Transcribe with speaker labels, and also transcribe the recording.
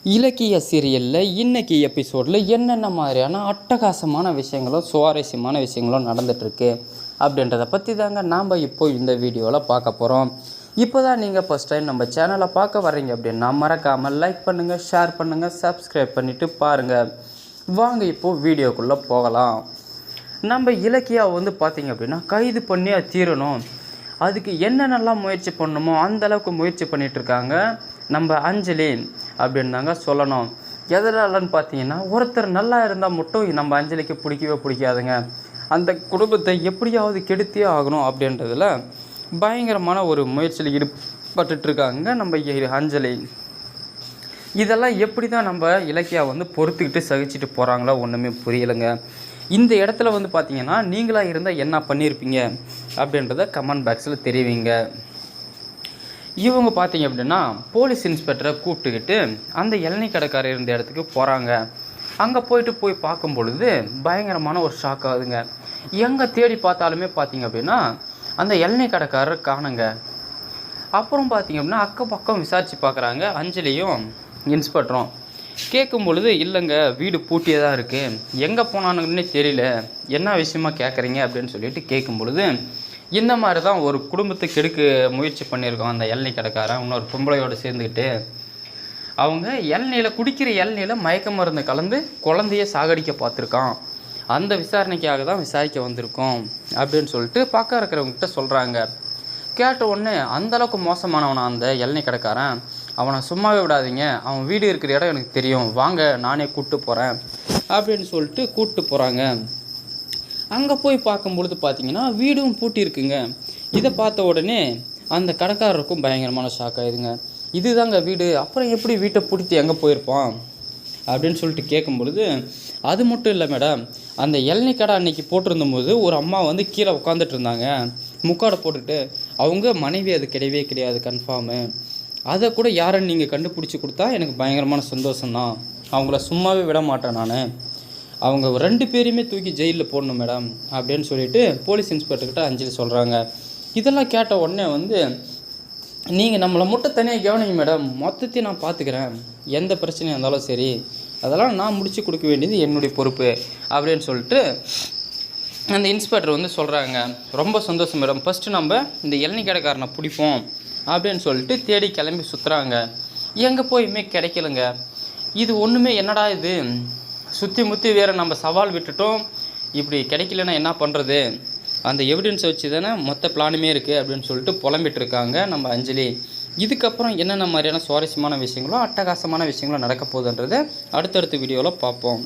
Speaker 1: இலக்கிய சீரியலில் இன்றைக்கி எபிசோடில் என்னென்ன மாதிரியான அட்டகாசமான விஷயங்களும் சுவாரஸ்யமான விஷயங்களும் நடந்துகிட்ருக்கு அப்படின்றத பற்றி தாங்க நாம் இப்போ இந்த வீடியோவில் பார்க்க போகிறோம். இப்போ தான் நீங்கள் ஃபஸ்ட் டைம் நம்ம சேனலை பார்க்க வர்றீங்க அப்படின்னா மறக்காமல் லைக் பண்ணுங்கள், ஷேர் பண்ணுங்கள், சப்ஸ்கிரைப் பண்ணிவிட்டு பாருங்கள். வாங்க இப்போது வீடியோக்குள்ளே போகலாம். நம்ம இலக்கியா பார்த்திங்க அப்படின்னா கைது பண்ணி தீரணும், அதுக்கு என்னென்னலாம் முயற்சி பண்ணணுமோ அந்தளவுக்கு முயற்சி பண்ணிகிட்ருக்காங்க நம்ம அஞ்சலி அப்படின்னு தாங்க சொல்லணும். எதனாலன்னு பார்த்தீங்கன்னா, ஒருத்தர் நல்லா இருந்தால் மட்டும் நம்ம அஞ்சலிக்கு பிடிக்காதுங்க. அந்த குடும்பத்தை எப்படியாவது கெடுத்தே ஆகணும் அப்படின்றதில் பயங்கரமான ஒரு முயற்சியில் ஈடுபட்டுருக்காங்க நம்ம அஞ்சலி. இதெல்லாம் எப்படி தான் நம்ம இலக்கியா பொறுத்துக்கிட்டு சகிச்சுட்டு போகிறாங்களோ ஒன்றுமே புரியலைங்க. இந்த இடத்துல பார்த்தீங்கன்னா நீங்களாக இருந்தால் என்ன பண்ணியிருப்பீங்க அப்படின்றத கமெண்ட் பாக்ஸில் தெரிவிங்க. இவங்க பார்த்தீங்க அப்படின்னா போலீஸ் இன்ஸ்பெக்டரை கூப்பிட்டுக்கிட்டு அந்த இளநீ கடைக்காரர் இருந்த இடத்துக்கு போகிறாங்க. அங்கே போய் பார்க்கும் பொழுது பயங்கரமான ஒரு ஷாக் ஆகுதுங்க. எங்கே தேடி பார்த்தாலுமே பார்த்தீங்க அப்படின்னா அந்த இளநீ கடைக்காரர் காணுங்க. அப்புறம் பார்த்தீங்க அப்படின்னா அக்கம் பக்கம் விசாரித்து பார்க்குறாங்க அஞ்சலியும் இன்ஸ்பெக்டரும். கேட்கும் பொழுது இல்லைங்க, வீடு பூட்டியதாக இருக்குது, எங்கே போனானுங்கன்னே தெரியல, என்ன விஷயமா கேட்குறீங்க அப்படின்னு சொல்லிட்டு கேட்கும் பொழுது இந்த மாதிரி தான் ஒரு குடும்பத்தை கெடுக்க முயற்சி பண்ணியிருக்கோம் அந்த இளநீ கடைக்காரன் இன்னொரு பொம்பளையோடு சேர்ந்துக்கிட்டு. அவங்க குடிக்கிற இளநீயில் மயக்க மருந்து கலந்து குழந்தைய சாகடிக்க பார்த்துருக்கான். அந்த விசாரணைக்காக தான் விசாரிக்க வந்திருக்கோம் அப்படின்னு சொல்லிட்டு பார்க்க இருக்கிறவங்ககிட்ட சொல்கிறாங்க. கேட்ட உடனே அந்தளவுக்கு மோசமானவனா அந்த இளநீ கடைக்காரன், அவனை சும்மாவே விடாதீங்க, அவன் வீடு இருக்கிற இடம் எனக்கு தெரியும், வாங்க நானே கூப்பிட்டு போகிறேன் அப்படின்னு சொல்லிட்டு கூப்பிட்டு போகிறாங்க. அங்கே போய் பார்க்கும்பொழுது பார்த்தீங்கன்னா வீடும் பூட்டியிருக்குங்க. இதை பார்த்த உடனே அந்த கடைக்காரருக்கும் பயங்கரமான ஷாக் ஆகிடுங்க. இதுதாங்க வீடு, அப்புறம் எப்படி வீட்டை பூட்டிட்டு எங்கே போயிருப்பான் அப்படின்னு சொல்லிட்டு கேட்கும் பொழுது, அது மட்டும் இல்லை மேடம், அந்த இளநீ கடை அன்னைக்கு போட்டிருந்தபோது ஒரு அம்மா கீழே உட்காந்துட்டு இருந்தாங்க முக்காடை போட்டுட்டு, அவங்க மனைவி அது கிடையவே கன்ஃபார்மு. அதை கூட யாருன்னு நீங்கள் கண்டுபிடிச்சி கொடுத்தா எனக்கு பயங்கரமான சந்தோஷம்தான், அவங்கள சும்மாவே விட மாட்டேன் நான், அவங்க 2 பேரையுமே தூக்கி ஜெயிலில் போடணும் மேடம் அப்படின்னு சொல்லிட்டு போலீஸ் இன்ஸ்பெக்டர்கிட்ட அஞ்சலி சொல்கிறாங்க. இதெல்லாம் கேட்ட உடனே நீங்கள் நம்மளை மட்டும் தனியாக கவனிங்க மேடம், மொத்தத்தையும் நான் பார்த்துக்கிறேன், எந்த பிரச்சனையாக இருந்தாலும் சரி அதெல்லாம் நான் முடித்து கொடுக்க வேண்டியது என்னுடைய பொறுப்பு அப்படின்னு சொல்லிட்டு அந்த இன்ஸ்பெக்டர் சொல்கிறாங்க. ரொம்ப சந்தோஷம் மேடம், ஃபஸ்ட்டு நம்ம இந்த இளநீ கடைக்காரனை பிடிப்போம் அப்படின்னு சொல்லிட்டு தேடி கிளம்பி சுற்றுறாங்க. எங்கே போயுமே கிடைக்கலங்க. இது ஒன்றுமே என்னடா இது, சுற்றி முற்றி வேறு நம்ம சவால் விட்டுட்டோம், இப்படி கிடைக்கலன்னா என்ன பண்ணுறது, அந்த எவிடன்ஸை வச்சு தானே மொத்த பிளானுமே இருக்குது அப்படின்னு சொல்லிட்டு புலம்பிட்டு இருக்காங்க நம்ம அஞ்சலி. இதுக்கப்புறம் என்னென்ன மாதிரியான சுவாரஸ்யமான விஷயங்களோ அட்டகாசமான விஷயங்களோ நடக்க போகுதுன்றதை அடுத்தடுத்த வீடியோவில் பார்ப்போம்.